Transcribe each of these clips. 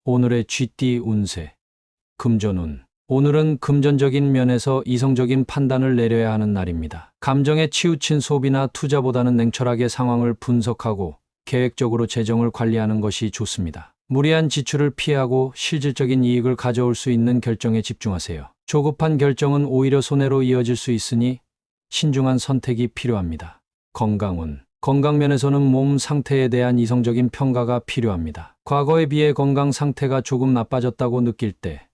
오늘의 쥐띠 운세. 금전운. 오늘은 금전적인 면에서 이성적인 판단을 내려야 하는 날입니다. 감정에 치우친 소비나 투자보다는 냉철하게 상황을 분석하고 계획적으로 재정을 관리하는 것이 좋습니다. 무리한 지출을 피하고 실질적인 이익을 가져올 수 있는 결정에 집중하세요. 조급한 결정은 오히려 손해로 이어질 수 있으니 신중한 선택이 필요합니다. 건강운. 건강면에서는 몸 상태에 대한 이성적인 평가가 필요합니다. 과거에 비해 건강 상태가 조금 나빠졌다고 느낄 때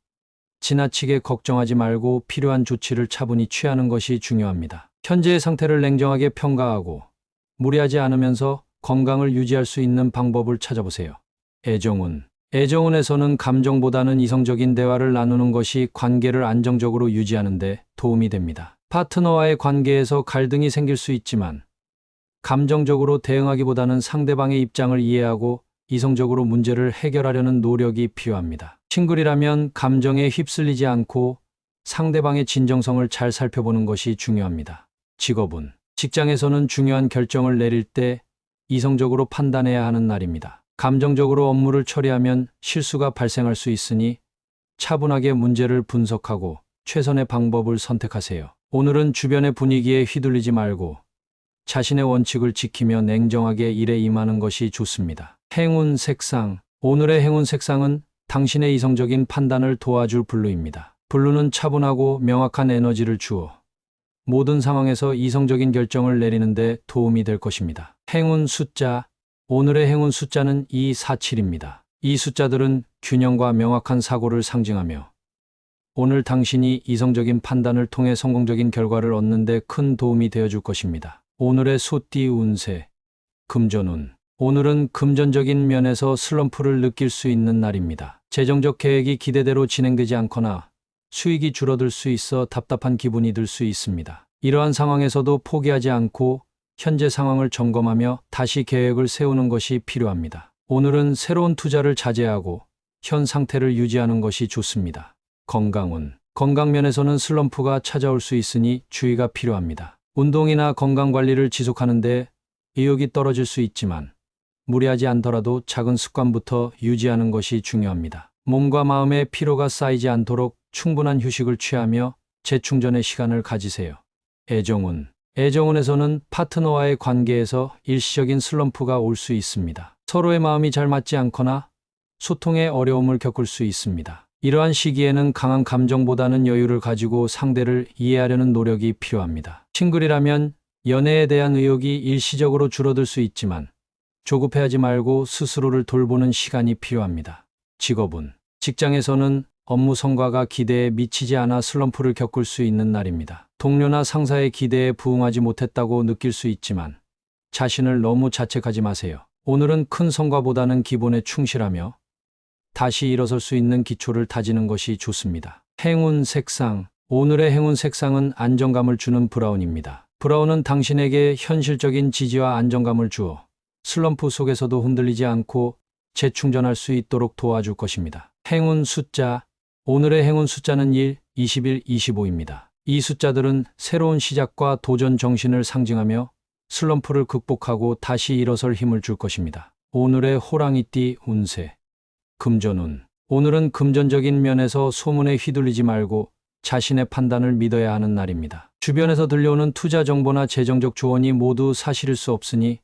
지나치게 걱정하지 말고 필요한 조치를 차분히 취하는 것이 중요합니다. 현재의 상태를 냉정하게 평가하고 무리하지 않으면서 건강을 유지할 수 있는 방법을 찾아보세요. 애정운. 애정운에서는 감정보다는 이성적인 대화를 나누는 것이 관계를 안정적으로 유지하는 데 도움이 됩니다. 파트너와의 관계에서 갈등이 생길 수 있지만 감정적으로 대응하기보다는 상대방의 입장을 이해하고 이성적으로 문제를 해결하려는 노력이 필요합니다. 싱글이라면 감정에 휩쓸리지 않고 상대방의 진정성을 잘 살펴보는 것이 중요합니다. 직업운. 직장에서는 중요한 결정을 내릴 때 이성적으로 판단해야 하는 날입니다. 감정적으로 업무를 처리하면 실수가 발생할 수 있으니 차분하게 문제를 분석하고 최선의 방법을 선택하세요. 오늘은 주변의 분위기에 휘둘리지 말고 자신의 원칙을 지키며 냉정하게 일에 임하는 것이 좋습니다. 행운 색상. 오늘의 행운 색상은 당신의 이성적인 판단을 도와줄 블루입니다. 블루는 차분하고 명확한 에너지를 주어 모든 상황에서 이성적인 결정을 내리는 데 도움이 될 것입니다. 행운 숫자. 오늘의 행운 숫자는 247입니다. 이 숫자들은 균형과 명확한 사고를 상징하며 오늘 당신이 이성적인 판단을 통해 성공적인 결과를 얻는 데 큰 도움이 되어줄 것입니다. 오늘의 소띠 운세. 금전운. 오늘은 금전적인 면에서 슬럼프를 느낄 수 있는 날입니다. 재정적 계획이 기대대로 진행되지 않거나 수익이 줄어들 수 있어 답답한 기분이 들 수 있습니다. 이러한 상황에서도 포기하지 않고 현재 상황을 점검하며 다시 계획을 세우는 것이 필요합니다. 오늘은 새로운 투자를 자제하고 현 상태를 유지하는 것이 좋습니다. 건강운. 건강면에서는 슬럼프가 찾아올 수 있으니 주의가 필요합니다. 운동이나 건강관리를 지속하는 데 의욕이 떨어질 수 있지만 무리하지 않더라도 작은 습관부터 유지하는 것이 중요합니다. 몸과 마음의 피로가 쌓이지 않도록 충분한 휴식을 취하며 재충전의 시간을 가지세요. 애정운. 애정운에서는 파트너와의 관계에서 일시적인 슬럼프가 올 수 있습니다. 서로의 마음이 잘 맞지 않거나 소통에 어려움을 겪을 수 있습니다. 이러한 시기에는 강한 감정보다는 여유를 가지고 상대를 이해하려는 노력이 필요합니다. 싱글이라면 연애에 대한 의욕이 일시적으로 줄어들 수 있지만 조급해하지 말고 스스로를 돌보는 시간이 필요합니다. 직업운. 직장에서는 업무 성과가 기대에 미치지 않아 슬럼프를 겪을 수 있는 날입니다. 동료나 상사의 기대에 부응하지 못했다고 느낄 수 있지만 자신을 너무 자책하지 마세요. 오늘은 큰 성과보다는 기본에 충실하며 다시 일어설 수 있는 기초를 다지는 것이 좋습니다. 행운 색상. 오늘의 행운 색상은 안정감을 주는 브라운입니다. 브라운은 당신에게 현실적인 지지와 안정감을 주어 슬럼프 속에서도 흔들리지 않고 재충전할 수 있도록 도와줄 것입니다. 행운 숫자. 오늘의 행운 숫자는 1, 21, 25입니다. 이 숫자들은 새로운 시작과 도전 정신을 상징하며 슬럼프를 극복하고 다시 일어설 힘을 줄 것입니다. 오늘의 호랑이띠 운세. 금전운. 오늘은 금전적인 면에서 소문에 휘둘리지 말고 자신의 판단을 믿어야 하는 날입니다. 주변에서 들려오는 투자 정보나 재정적 조언이 모두 사실일 수 없으니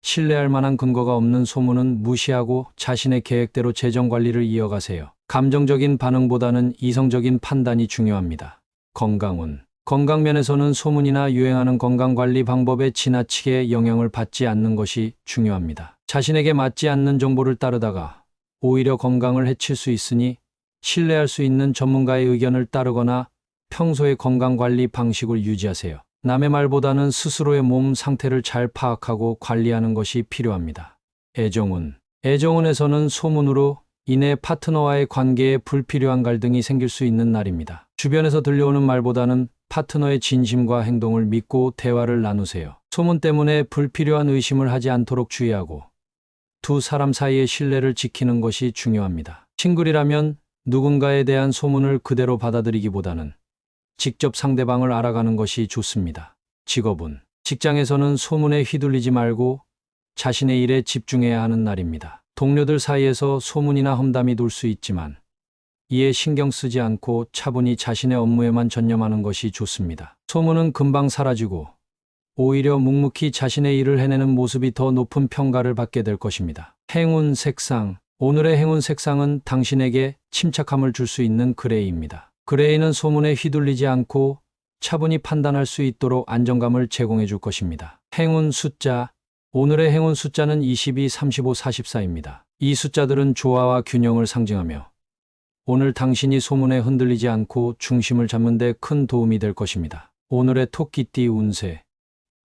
신뢰할 만한 근거가 없는 소문은 무시하고 자신의 계획대로 재정 관리를 이어가세요. 감정적인 반응보다는 이성적인 판단이 중요합니다. 건강운. 건강면에서는 소문이나 유행하는 건강관리 방법에 지나치게 영향을 받지 않는 것이 중요합니다. 자신에게 맞지 않는 정보를 따르다가 오히려 건강을 해칠 수 있으니 신뢰할 수 있는 전문가의 의견을 따르거나 평소의 건강관리 방식을 유지하세요. 남의 말보다는 스스로의 몸 상태를 잘 파악하고 관리하는 것이 필요합니다. 애정운. 애정운에서는 소문으로 인해 파트너와의 관계에 불필요한 갈등이 생길 수 있는 날입니다. 주변에서 들려오는 말보다는 파트너의 진심과 행동을 믿고 대화를 나누세요. 소문 때문에 불필요한 의심을 하지 않도록 주의하고 두 사람 사이의 신뢰를 지키는 것이 중요합니다. 싱글이라면 누군가에 대한 소문을 그대로 받아들이기보다는 직접 상대방을 알아가는 것이 좋습니다. 직업운. 직장에서는 소문에 휘둘리지 말고 자신의 일에 집중해야 하는 날입니다. 동료들 사이에서 소문이나 험담이 돌 수 있지만 이에 신경 쓰지 않고 차분히 자신의 업무에만 전념하는 것이 좋습니다. 소문은 금방 사라지고 오히려 묵묵히 자신의 일을 해내는 모습이 더 높은 평가를 받게 될 것입니다. 행운 색상. 오늘의 행운 색상은 당신에게 침착함을 줄 수 있는 그레이입니다. 그레이는 소문에 휘둘리지 않고 차분히 판단할 수 있도록 안정감을 제공해 줄 것입니다. 행운 숫자. 오늘의 행운 숫자는 22, 35, 44입니다. 이 숫자들은 조화와 균형을 상징하며 오늘 당신이 소문에 흔들리지 않고 중심을 잡는 데 큰 도움이 될 것입니다. 오늘의 토끼띠 운세.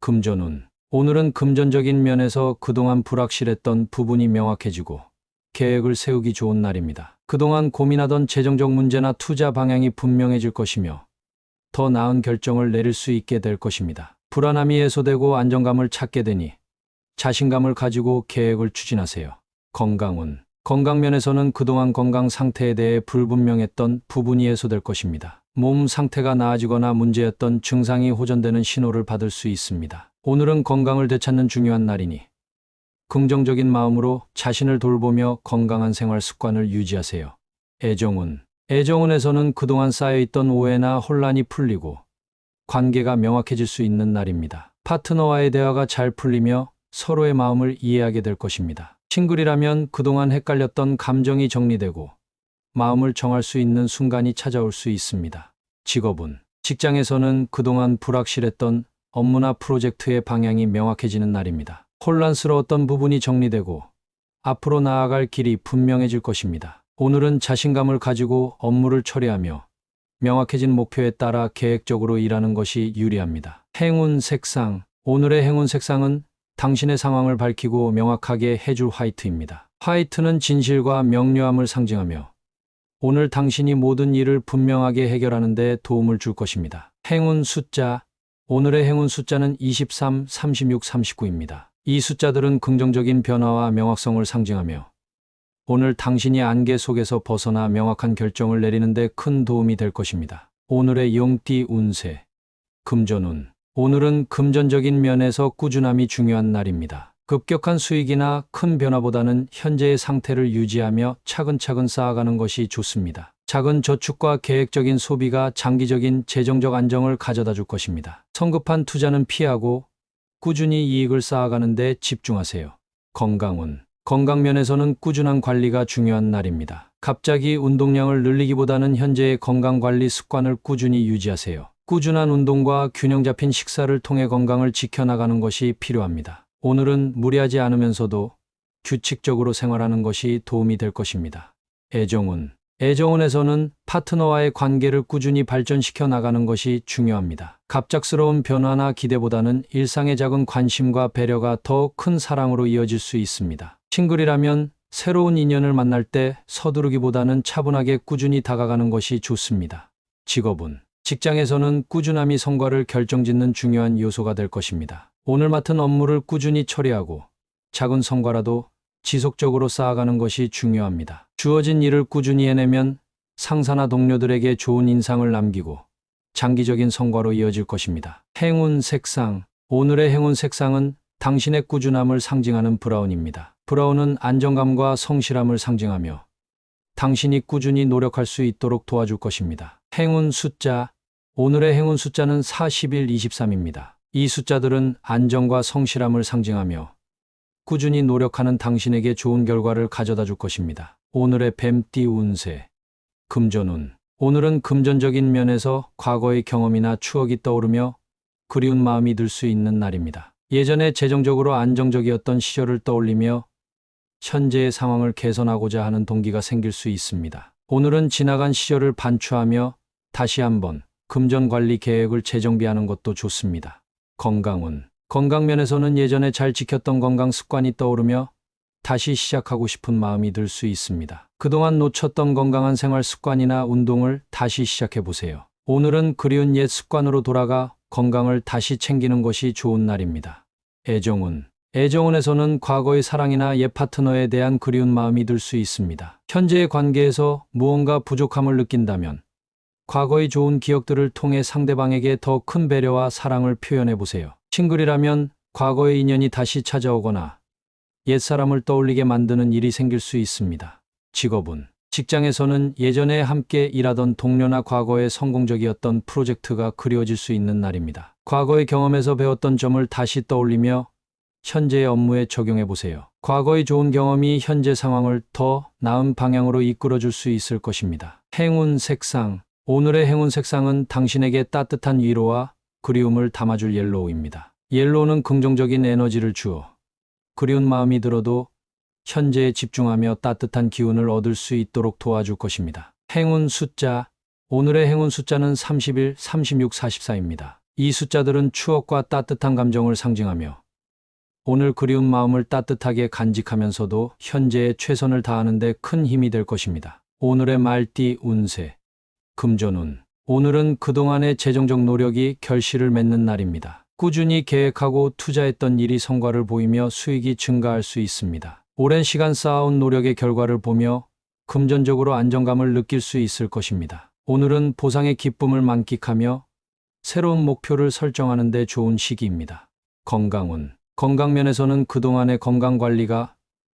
금전운. 오늘은 금전적인 면에서 그동안 불확실했던 부분이 명확해지고 계획을 세우기 좋은 날입니다. 그동안 고민하던 재정적 문제나 투자 방향이 분명해질 것이며 더 나은 결정을 내릴 수 있게 될 것입니다. 불안함이 해소되고 안정감을 찾게 되니 자신감을 가지고 계획을 추진하세요. 건강운. 건강면에서는 그동안 건강 상태에 대해 불분명했던 부분이 해소될 것입니다. 몸 상태가 나아지거나 문제였던 증상이 호전되는 신호를 받을 수 있습니다. 오늘은 건강을 되찾는 중요한 날이니 긍정적인 마음으로 자신을 돌보며 건강한 생활 습관을 유지하세요. 애정운. 애정운에서는 그동안 쌓여있던 오해나 혼란이 풀리고 관계가 명확해질 수 있는 날입니다. 파트너와의 대화가 잘 풀리며 서로의 마음을 이해하게 될 것입니다. 싱글이라면 그동안 헷갈렸던 감정이 정리되고 마음을 정할 수 있는 순간이 찾아올 수 있습니다. 직업운. 직장에서는 그동안 불확실했던 업무나 프로젝트의 방향이 명확해지는 날입니다. 혼란스러웠던 부분이 정리되고 앞으로 나아갈 길이 분명해질 것입니다. 오늘은 자신감을 가지고 업무를 처리하며 명확해진 목표에 따라 계획적으로 일하는 것이 유리합니다. 행운 색상. 오늘의 행운 색상은 당신의 상황을 밝히고 명확하게 해줄 화이트입니다. 화이트는 진실과 명료함을 상징하며 오늘 당신이 모든 일을 분명하게 해결하는 데 도움을 줄 것입니다. 행운 숫자. 오늘의 행운 숫자는 23, 36, 39입니다. 이 숫자들은 긍정적인 변화와 명확성을 상징하며 오늘 당신이 안개 속에서 벗어나 명확한 결정을 내리는 데 큰 도움이 될 것입니다. 오늘의 용띠 운세. 금전운. 오늘은 금전적인 면에서 꾸준함이 중요한 날입니다. 급격한 수익이나 큰 변화보다는 현재의 상태를 유지하며 차근차근 쌓아가는 것이 좋습니다. 작은 저축과 계획적인 소비가 장기적인 재정적 안정을 가져다 줄 것입니다. 성급한 투자는 피하고 꾸준히 이익을 쌓아가는 데 집중하세요. 건강운. 건강면에서는 꾸준한 관리가 중요한 날입니다. 갑자기 운동량을 늘리기보다는 현재의 건강관리 습관을 꾸준히 유지하세요. 꾸준한 운동과 균형 잡힌 식사를 통해 건강을 지켜나가는 것이 필요합니다. 오늘은 무리하지 않으면서도 규칙적으로 생활하는 것이 도움이 될 것입니다. 애정운. 애정운에서는 파트너와의 관계를 꾸준히 발전시켜 나가는 것이 중요합니다. 갑작스러운 변화나 기대보다는 일상의 작은 관심과 배려가 더 큰 사랑으로 이어질 수 있습니다. 싱글이라면 새로운 인연을 만날 때 서두르기보다는 차분하게 꾸준히 다가가는 것이 좋습니다. 직업운. 직장에서는 꾸준함이 성과를 결정짓는 중요한 요소가 될 것입니다. 오늘 맡은 업무를 꾸준히 처리하고 작은 성과라도 지속적으로 쌓아가는 것이 중요합니다. 주어진 일을 꾸준히 해내면 상사나 동료들에게 좋은 인상을 남기고 장기적인 성과로 이어질 것입니다. 행운 색상. 오늘의 행운 색상은 당신의 꾸준함을 상징하는 브라운입니다. 브라운은 안정감과 성실함을 상징하며 당신이 꾸준히 노력할 수 있도록 도와줄 것입니다. 행운 숫자. 오늘의 행운 숫자는 41, 23입니다. 이 숫자들은 안정과 성실함을 상징하며 꾸준히 노력하는 당신에게 좋은 결과를 가져다 줄 것입니다. 오늘의 뱀띠 운세. 금전운. 오늘은 금전적인 면에서 과거의 경험이나 추억이 떠오르며 그리운 마음이 들 수 있는 날입니다. 예전에 재정적으로 안정적이었던 시절을 떠올리며 현재의 상황을 개선하고자 하는 동기가 생길 수 있습니다. 오늘은 지나간 시절을 반추하며 다시 한번 금전 관리 계획을 재정비하는 것도 좋습니다. 건강운. 건강면에서는 예전에 잘 지켰던 건강 습관이 떠오르며 다시 시작하고 싶은 마음이 들 수 있습니다. 그동안 놓쳤던 건강한 생활 습관이나 운동을 다시 시작해 보세요. 오늘은 그리운 옛 습관으로 돌아가 건강을 다시 챙기는 것이 좋은 날입니다. 애정운. 애정운에서는 과거의 사랑이나 옛 파트너에 대한 그리운 마음이 들 수 있습니다. 현재의 관계에서 무언가 부족함을 느낀다면 과거의 좋은 기억들을 통해 상대방에게 더 큰 배려와 사랑을 표현해 보세요. 싱글이라면 과거의 인연이 다시 찾아오거나 옛사람을 떠올리게 만드는 일이 생길 수 있습니다. 직업은 직장에서는 예전에 함께 일하던 동료나 과거에 성공적이었던 프로젝트가 그리워질 수 있는 날입니다. 과거의 경험에서 배웠던 점을 다시 떠올리며 현재의 업무에 적용해 보세요. 과거의 좋은 경험이 현재 상황을 더 나은 방향으로 이끌어줄 수 있을 것입니다. 행운 색상. 오늘의 행운 색상은 당신에게 따뜻한 위로와 그리움을 담아줄 옐로우입니다. 옐로우는 긍정적인 에너지를 주어 그리운 마음이 들어도 현재에 집중하며 따뜻한 기운을 얻을 수 있도록 도와줄 것입니다. 행운 숫자. 오늘의 행운 숫자는 31, 36, 44입니다. 이 숫자들은 추억과 따뜻한 감정을 상징하며 오늘 그리운 마음을 따뜻하게 간직하면서도 현재에 최선을 다하는 데 큰 힘이 될 것입니다. 오늘의 말띠 운세. 금전운. 오늘은 그동안의 재정적 노력이 결실을 맺는 날입니다. 꾸준히 계획하고 투자했던 일이 성과를 보이며 수익이 증가할 수 있습니다. 오랜 시간 쌓아온 노력의 결과를 보며 금전적으로 안정감을 느낄 수 있을 것입니다. 오늘은 보상의 기쁨을 만끽하며 새로운 목표를 설정하는 데 좋은 시기입니다. 건강운. 건강면에서는 그동안의 건강관리가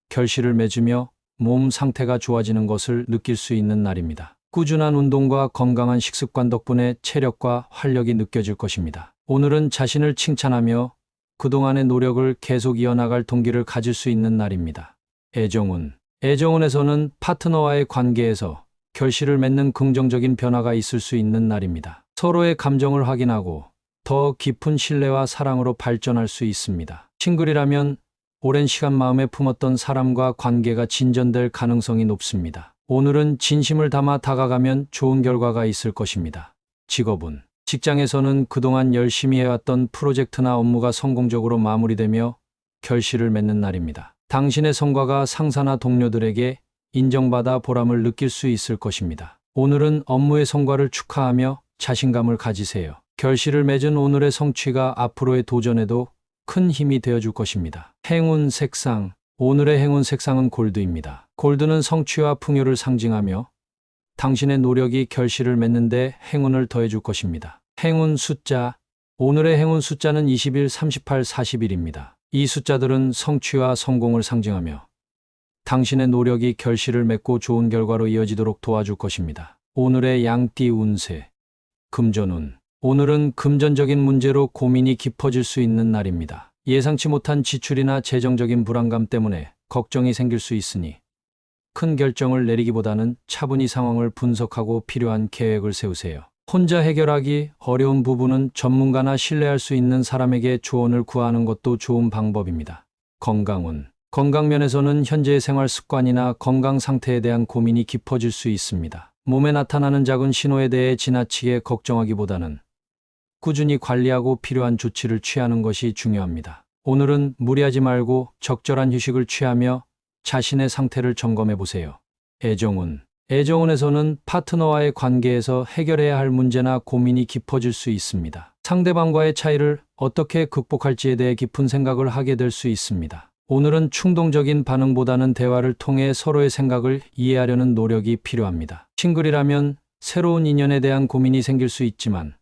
결실을 맺으며 몸 상태가 좋아지는 것을 느낄 수 있는 날입니다. 꾸준한 운동과 건강한 식습관 덕분에 체력과 활력이 느껴질 것입니다. 오늘은 자신을 칭찬하며 그동안의 노력을 계속 이어나갈 동기를 가질 수 있는 날입니다. 애정운. 애정운에서는 파트너와의 관계에서 결실을 맺는 긍정적인 변화가 있을 수 있는 날입니다. 서로의 감정을 확인하고 더 깊은 신뢰와 사랑으로 발전할 수 있습니다. 싱글이라면 오랜 시간 마음에 품었던 사람과 관계가 진전될 가능성이 높습니다. 오늘은 진심을 담아 다가가면 좋은 결과가 있을 것입니다. 직업운. 직장에서는 그동안 열심히 해왔던 프로젝트나 업무가 성공적으로 마무리되며 결실을 맺는 날입니다. 당신의 성과가 상사나 동료들에게 인정받아 보람을 느낄 수 있을 것입니다. 오늘은 업무의 성과를 축하하며 자신감을 가지세요. 결실을 맺은 오늘의 성취가 앞으로의 도전에도 큰 힘이 되어줄 것입니다. 행운 색상. 오늘의 행운 색상은 골드입니다. 골드는 성취와 풍요를 상징하며 당신의 노력이 결실을 맺는데 행운을 더해줄 것입니다. 행운 숫자. 오늘의 행운 숫자는 21, 38, 41입니다. 이 숫자들은 성취와 성공을 상징하며 당신의 노력이 결실을 맺고 좋은 결과로 이어지도록 도와줄 것입니다. 오늘의 양띠 운세. 금전운. 오늘은 금전적인 문제로 고민이 깊어질 수 있는 날입니다. 예상치 못한 지출이나 재정적인 불안감 때문에 걱정이 생길 수 있으니 큰 결정을 내리기보다는 차분히 상황을 분석하고 필요한 계획을 세우세요. 혼자 해결하기 어려운 부분은 전문가나 신뢰할 수 있는 사람에게 조언을 구하는 것도 좋은 방법입니다. 건강운. 건강면에서는 현재의 생활 습관이나 건강 상태에 대한 고민이 깊어질 수 있습니다. 몸에 나타나는 작은 신호에 대해 지나치게 걱정하기보다는 꾸준히 관리하고 필요한 조치를 취하는 것이 중요합니다. 오늘은 무리하지 말고 적절한 휴식을 취하며 자신의 상태를 점검해 보세요. 애정운. 애정운에서는 파트너와의 관계에서 해결해야 할 문제나 고민이 깊어질 수 있습니다. 상대방과의 차이를 어떻게 극복할지에 대해 깊은 생각을 하게 될 수 있습니다. 오늘은 충동적인 반응보다는 대화를 통해 서로의 생각을 이해하려는 노력이 필요합니다. 싱글이라면 새로운 인연에 대한 고민이 생길 수 있지만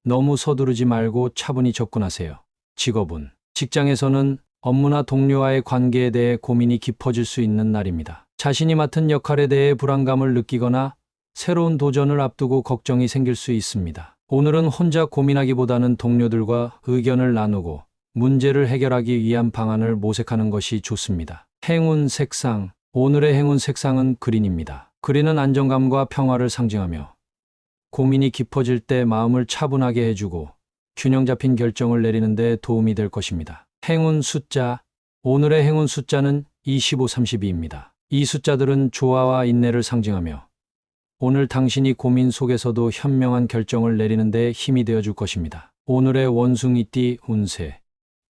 너무 서두르지 말고 차분히 접근하세요. 직업운. 직장에서는 업무나 동료와의 관계에 대해 고민이 깊어질 수 있는 날입니다. 자신이 맡은 역할에 대해 불안감을 느끼거나 새로운 도전을 앞두고 걱정이 생길 수 있습니다. 오늘은 혼자 고민하기보다는 동료들과 의견을 나누고 문제를 해결하기 위한 방안을 모색하는 것이 좋습니다. 행운 색상. 오늘의 행운 색상은 그린입니다. 그린은 안정감과 평화를 상징하며 고민이 깊어질 때 마음을 차분하게 해주고 균형 잡힌 결정을 내리는 데 도움이 될 것입니다. 행운 숫자. 오늘의 행운 숫자는 25, 32입니다. 이 숫자들은 조화와 인내를 상징하며 오늘 당신이 고민 속에서도 현명한 결정을 내리는 데 힘이 되어줄 것입니다. 오늘의 원숭이띠 운세.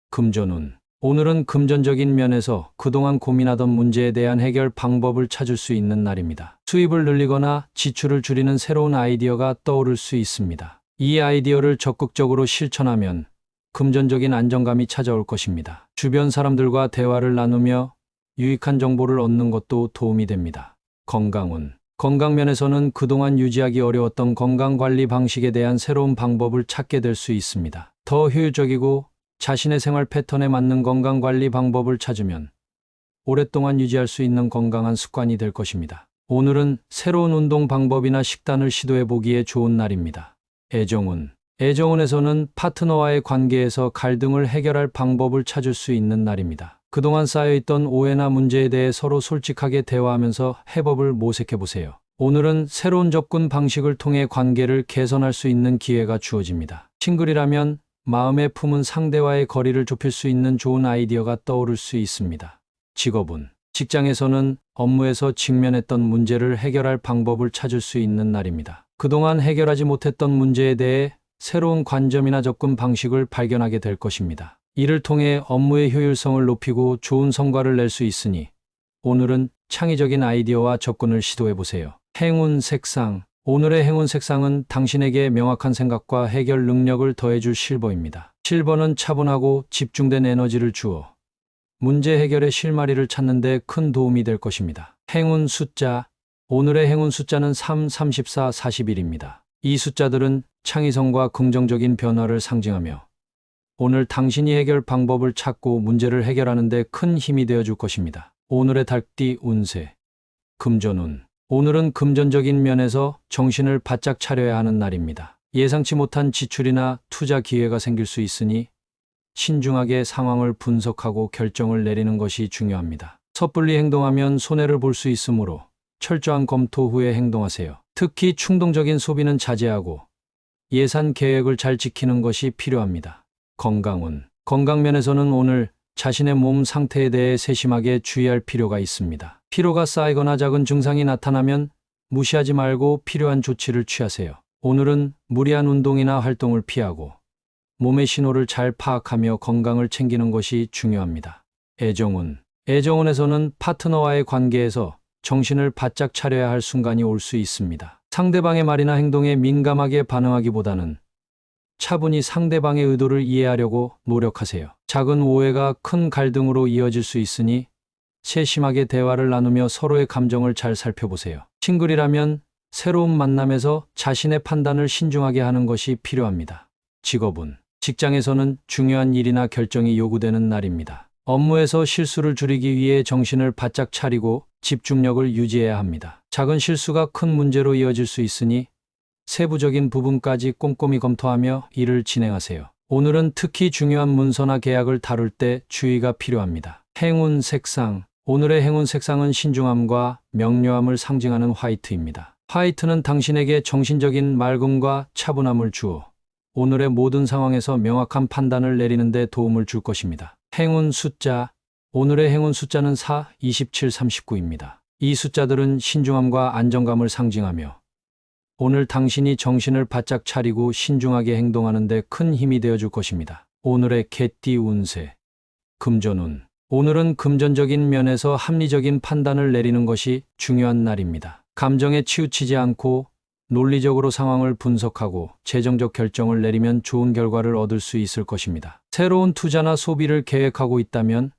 금전운. 오늘은 금전적인 면에서 그동안 고민하던 문제에 대한 해결 방법을 찾을 수 있는 날입니다. 수입을 늘리거나 지출을 줄이는 새로운 아이디어가 떠오를 수 있습니다. 이 아이디어를 적극적으로 실천하면 금전적인 안정감이 찾아올 것입니다. 주변 사람들과 대화를 나누며 유익한 정보를 얻는 것도 도움이 됩니다. 건강운. 건강면에서는 그동안 유지하기 어려웠던 건강관리 방식에 대한 새로운 방법을 찾게 될 수 있습니다. 더 효율적이고 자신의 생활 패턴에 맞는 건강관리 방법을 찾으면 오랫동안 유지할 수 있는 건강한 습관이 될 것입니다. 오늘은 새로운 운동 방법이나 식단을 시도해 보기에 좋은 날입니다. 애정운. 애정운에서는 파트너와의 관계에서 갈등을 해결할 방법을 찾을 수 있는 날입니다. 그동안 쌓여있던 오해나 문제에 대해 서로 솔직하게 대화하면서 해법을 모색해 보세요. 오늘은 새로운 접근 방식을 통해 관계를 개선할 수 있는 기회가 주어집니다. 싱글이라면 마음에 품은 상대와의 거리를 좁힐 수 있는 좋은 아이디어가 떠오를 수 있습니다. 직업운. 직장에서는 업무에서 직면했던 문제를 해결할 방법을 찾을 수 있는 날입니다. 그동안 해결하지 못했던 문제에 대해 새로운 관점이나 접근 방식을 발견하게 될 것입니다. 이를 통해 업무의 효율성을 높이고 좋은 성과를 낼 수 있으니 오늘은 창의적인 아이디어와 접근을 시도해 보세요. 행운 색상. 오늘의 행운 색상은 당신에게 명확한 생각과 해결 능력을 더해줄 실버입니다. 실버는 차분하고 집중된 에너지를 주어 문제 해결의 실마리를 찾는 데 큰 도움이 될 것입니다. 행운 숫자. 오늘의 행운 숫자는 3, 34, 41입니다. 이 숫자들은 창의성과 긍정적인 변화를 상징하며 오늘 당신이 해결 방법을 찾고 문제를 해결하는 데 큰 힘이 되어 줄 것입니다. 오늘의 달띠 운세. 금전운. 오늘은 금전적인 면에서 정신을 바짝 차려야 하는 날입니다. 예상치 못한 지출이나 투자 기회가 생길 수 있으니 신중하게 상황을 분석하고 결정을 내리는 것이 중요합니다. 섣불리 행동하면 손해를 볼 수 있으므로 철저한 검토 후에 행동하세요. 특히 충동적인 소비는 자제하고 예산 계획을 잘 지키는 것이 필요합니다. 건강운. 건강면에서는 오늘 자신의 몸 상태에 대해 세심하게 주의할 필요가 있습니다. 피로가 쌓이거나 작은 증상이 나타나면 무시하지 말고 필요한 조치를 취하세요. 오늘은 무리한 운동이나 활동을 피하고 몸의 신호를 잘 파악하며 건강을 챙기는 것이 중요합니다. 애정운. 애정운에서는 파트너와의 관계에서 정신을 바짝 차려야 할 순간이 올 수 있습니다. 상대방의 말이나 행동에 민감하게 반응하기보다는 차분히 상대방의 의도를 이해하려고 노력하세요. 작은 오해가 큰 갈등으로 이어질 수 있으니 세심하게 대화를 나누며 서로의 감정을 잘 살펴보세요. 싱글이라면 새로운 만남에서 자신의 판단을 신중하게 하는 것이 필요합니다. 직업운. 직장에서는 중요한 일이나 결정이 요구되는 날입니다. 업무에서 실수를 줄이기 위해 정신을 바짝 차리고 집중력을 유지해야 합니다. 작은 실수가 큰 문제로 이어질 수 있으니 세부적인 부분까지 꼼꼼히 검토하며 일을 진행하세요. 오늘은 특히 중요한 문서나 계약을 다룰 때 주의가 필요합니다. 행운 색상. 오늘의 행운 색상은 신중함과 명료함을 상징하는 화이트입니다. 화이트는 당신에게 정신적인 맑음과 차분함을 주어 오늘의 모든 상황에서 명확한 판단을 내리는 데 도움을 줄 것입니다. 행운 숫자. 오늘의 행운 숫자는 4, 27, 39입니다. 이 숫자들은 신중함과 안정감을 상징하며 오늘 당신이 정신을 바짝 차리고 신중하게 행동하는 데 큰 힘이 되어 줄 것입니다. 오늘의 개띠 운세. 금전운. 오늘은 금전적인 면에서 합리적인 판단을 내리는 것이 중요한 날입니다. 감정에 치우치지 않고 논리적으로 상황을 분석하고 재정적 결정을 내리면 좋은 결과를 얻을 수 있을 것입니다. 새로운 투자나 소비를 계획하고 있다면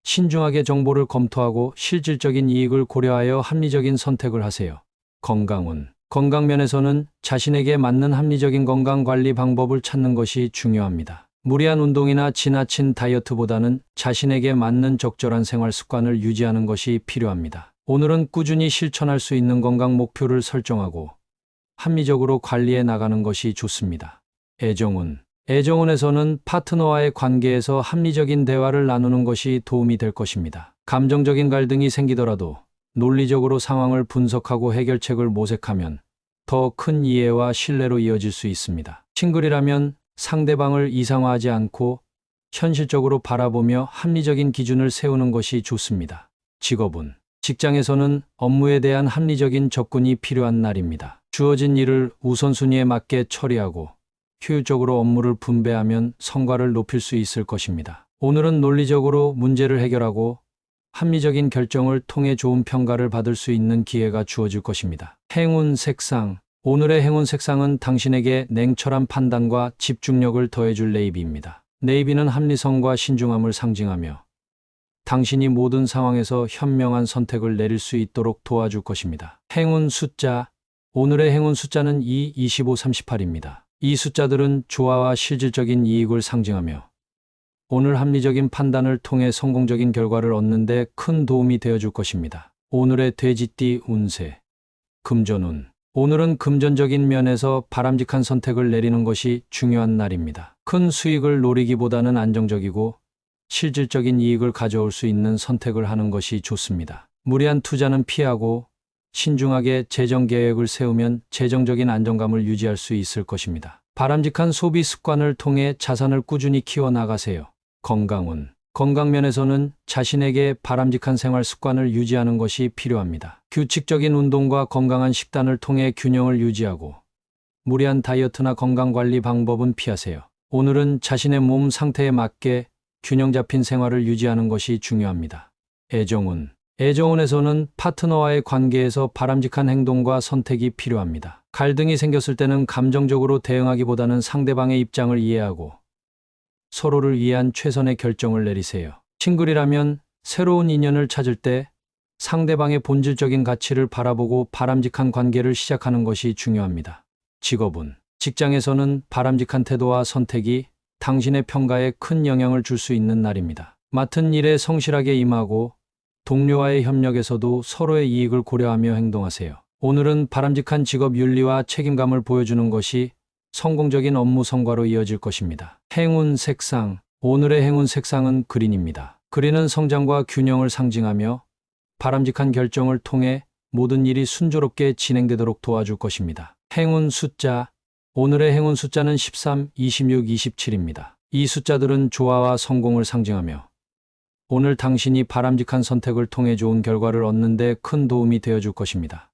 신중하게 정보를 검토하고 실질적인 이익을 고려하여 합리적인 선택을 하세요. 건강운. 건강면에서는 자신에게 맞는 합리적인 건강관리 방법을 찾는 것이 중요합니다. 무리한 운동이나 지나친 다이어트보다는 자신에게 맞는 적절한 생활 습관을 유지하는 것이 필요합니다. 오늘은 꾸준히 실천할 수 있는 건강 목표를 설정하고 합리적으로 관리해 나가는 것이 좋습니다. 애정운. 애정운에서는 파트너와의 관계에서 합리적인 대화를 나누는 것이 도움이 될 것입니다. 감정적인 갈등이 생기더라도 논리적으로 상황을 분석하고 해결책을 모색하면 더 큰 이해와 신뢰로 이어질 수 있습니다. 싱글이라면 상대방을 이상화하지 않고 현실적으로 바라보며 합리적인 기준을 세우는 것이 좋습니다. 직업운. 직장에서는 업무에 대한 합리적인 접근이 필요한 날입니다. 주어진 일을 우선순위에 맞게 처리하고 효율적으로 업무를 분배하면 성과를 높일 수 있을 것입니다. 오늘은 논리적으로 문제를 해결하고 합리적인 결정을 통해 좋은 평가를 받을 수 있는 기회가 주어질 것입니다. 행운 색상. 오늘의 행운 색상은 당신에게 냉철한 판단과 집중력을 더해줄 네이비입니다. 네이비는 합리성과 신중함을 상징하며 당신이 모든 상황에서 현명한 선택을 내릴 수 있도록 도와줄 것입니다. 행운 숫자. 오늘의 행운 숫자는 2, 25, 38입니다. 이 숫자들은 조화와 실질적인 이익을 상징하며 오늘 합리적인 판단을 통해 성공적인 결과를 얻는 데 큰 도움이 되어 줄 것입니다. 오늘의 돼지띠 운세. 금전운. 오늘은 금전적인 면에서 바람직한 선택을 내리는 것이 중요한 날입니다. 큰 수익을 노리기보다는 안정적이고 실질적인 이익을 가져올 수 있는 선택을 하는 것이 좋습니다. 무리한 투자는 피하고 신중하게 재정 계획을 세우면 재정적인 안정감을 유지할 수 있을 것입니다. 바람직한 소비 습관을 통해 자산을 꾸준히 키워 나가세요. 건강운. 건강 면에서는 자신에게 바람직한 생활 습관을 유지하는 것이 필요합니다. 규칙적인 운동과 건강한 식단을 통해 균형을 유지하고 무리한 다이어트나 건강관리 방법은 피하세요. 오늘은 자신의 몸 상태에 맞게 균형 잡힌 생활을 유지하는 것이 중요합니다. 애정운. 애정운에서는 파트너와의 관계에서 바람직한 행동과 선택이 필요합니다. 갈등이 생겼을 때는 감정적으로 대응하기보다는 상대방의 입장을 이해하고 서로를 위한 최선의 결정을 내리세요. 싱글이라면 새로운 인연을 찾을 때 상대방의 본질적인 가치를 바라보고 바람직한 관계를 시작하는 것이 중요합니다. 직업운. 직장에서는 바람직한 태도와 선택이 당신의 평가에 큰 영향을 줄 수 있는 날입니다. 맡은 일에 성실하게 임하고 동료와의 협력에서도 서로의 이익을 고려하며 행동하세요. 오늘은 바람직한 직업 윤리와 책임감을 보여주는 것이 성공적인 업무 성과로 이어질 것입니다. 행운 색상. 오늘의 행운 색상은 그린입니다. 그린은 성장과 균형을 상징하며 바람직한 결정을 통해 모든 일이 순조롭게 진행되도록 도와줄 것입니다. 행운 숫자. 오늘의 행운 숫자는 13, 26, 27입니다. 이 숫자들은 조화와 성공을 상징하며 오늘 당신이 바람직한 선택을 통해 좋은 결과를 얻는 데 큰 도움이 되어 줄 것입니다.